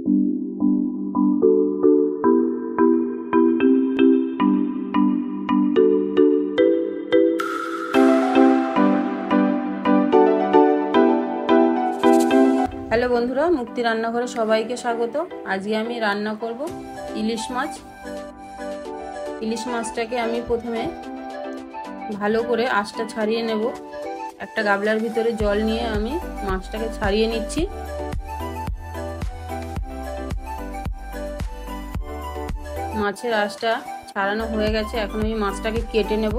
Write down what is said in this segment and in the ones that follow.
Hello বন্ধুরা, মুক্তি রান্নাঘরে সবাইকে স্বাগত। আজকে আমি রান্না করব ইলিশ মাছ। ইলিশ মাছটাকে আমি প্রথমে ভালো করে আঁশটা ছাড়িয়ে নেব। একটা গামলার ভিতরে জল নিয়ে আমি মাছটাকে ছাড়িয়ে নিচ্ছি। মাছের আঁশটা ছাড়ানো হয়ে গেছে, এখন আমি মাছটাকে কেটে নেব।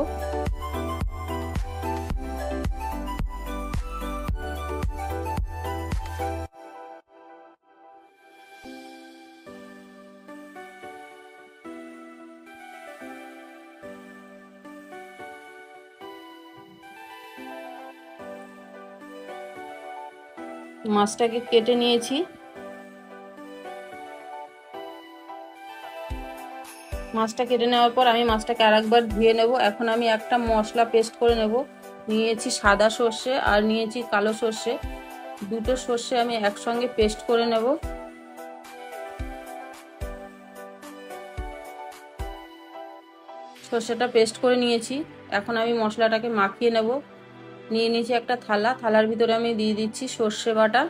মাছটাকে কেটে নিয়েছি। মাছটা কেটে নেওয়ার পর আমি মাছটাকে আরেকবার ধুয়ে নেব। এখন আমি একটা মশলা পেস্ট করে নেব। নিয়েছি সাদা সর্ষে আর নিয়েছি কালো সর্ষে, দুটো সর্ষে আমি একসঙ্গে পেস্ট করে নেব। সর্ষেটা পেস্ট করে নিয়েছি। এখন আমি মশলাটাকে মাখিয়ে নেব। নিয়ে নিয়েছি একটা থালা, থালার ভিতরে আমি দিয়ে দিচ্ছি সর্ষে বাটা,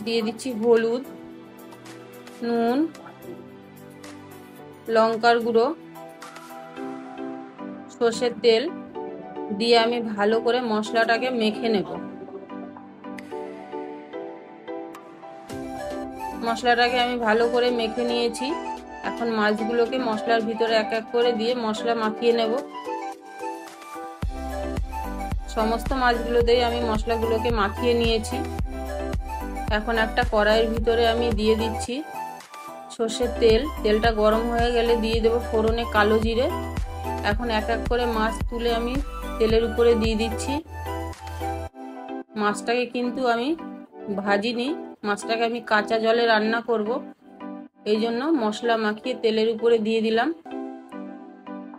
দিয়ে দিচ্ছি হলুদ, নুন, লঙ্কার গুঁড়ো, সর্ষের তেল দিয়ে আমি ভালো করে মশলাটাকে মেখে নেব। মশলাটাকে আমি ভালো করে মেখে নিয়েছি। এখন মাছগুলোকে মশলার ভিতরে এক এক করে দিয়ে মশলা মাখিয়ে নেব। সমস্ত মাছগুলোতেই আমি মশলাগুলোকে মাখিয়ে নিয়েছি। এখন একটা কড়াইয়ের ভিতরে আমি দিয়ে দিচ্ছি সর্ষের তেল। তেলটা গরম হয়ে গেলে দিয়ে দেব ফোড়নে কালো জিরে। এখন এক এক করে মাছ তুলে আমি তেলের উপরে দিয়ে দিচ্ছি। মাছটাকে কিন্তু আমি ভাজিনি, মাছটাকে আমি কাঁচা জলে রান্না করব, এই জন্য মশলা মাখিয়ে তেলের উপরে দিয়ে দিলাম।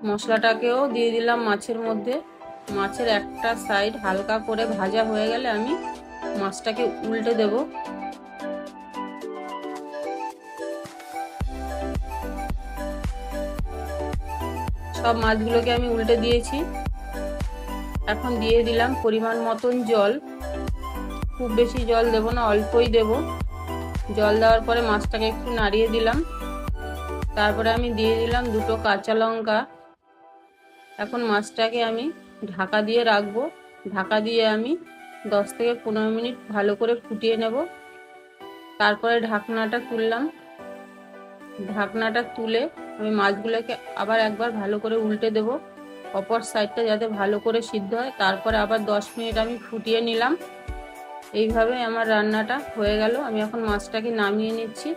মশলাটাকেও দিয়ে দিলাম মাছের মধ্যে। মাছের একটা সাইড হালকা করে ভাজা হয়ে গেলে আমি মাছটাকে উল্টে দেব। সব মাছগুলোকে আমি উল্টে দিয়েছি। এখন দিয়ে দিলাম পরিমাণ মতন জল। খুব বেশি জল দেব না, অল্পই দেব। জল দেওয়ার পরে মাছটাকে একটু নাড়িয়ে দিলাম। তারপরে আমি দিয়ে দিলাম দুটো কাঁচা লঙ্কা। এখন মাছটাকে আমি ঢাকা দিয়ে রাখবো। ঢাকা দিয়ে আমি 10 থেকে 15 মিনিট ভালো করে ফুটিয়ে নেব। তারপরে ঢাকনাটা তুললাম। ঢাকনাটা তুলে আমি মাছগুলোকে আবার একবার ভালো করে উল্টে দেব, অপর সাইডটা যাতে ভালো করে সিদ্ধ হয়। তারপরে আবার 10 মিনিট আমি ফুটিয়ে নিলাম। এইভাবে আমার রান্নাটা হয়ে গেল। আমি এখন মাছটাকে নামিয়ে নিচ্ছি।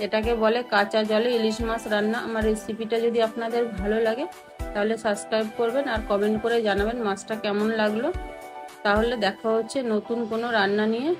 এটাকে বলে কাঁচা জলে ইলিশ মাছ রান্না। আমার রেসিপিটা যদি আপনাদের ভালো লাগে তাহলে সাবস্ক্রাইব করবেন আর কমেন্ট করে জানাবেন মাছটা কেমন লাগলো। তাহলে দেখা হচ্ছে নতুন কোনো রান্না নিয়ে।